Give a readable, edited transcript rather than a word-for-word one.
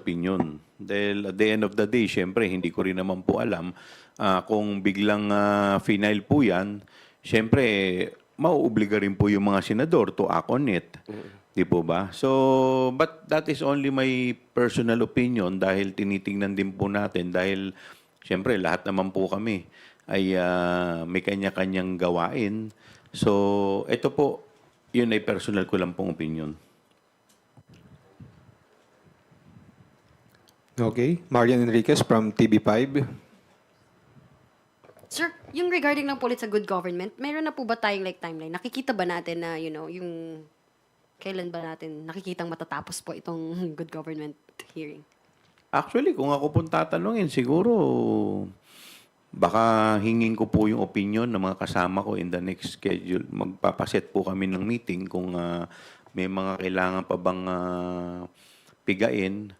opinion. Dahil at the end of the day, syempre, hindi ko rin naman po alam kung biglang final po yan, syempre, mauobliga rin po yung mga senador to act on it. Di po ba? So, but that is only my personal opinion dahil tinitingnan din po natin dahil syempre, lahat naman po kami ay may kanya-kanyang gawain. So, ito po, yun ay personal ko lang pong opinion. Okay. Marian Enriquez from TV5. Sir, yung regarding ng po ulit sa good government, meron na po ba tayong like timeline? Nakikita ba natin na, yung kailan ba natin nakikitang matatapos po itong good government hearing? Actually, kung ako pong tatanungin, siguro baka hingin ko po yung opinion ng mga kasama ko in the next schedule. Magpapaset po kami ng meeting kung may mga kailangan pa bang pigain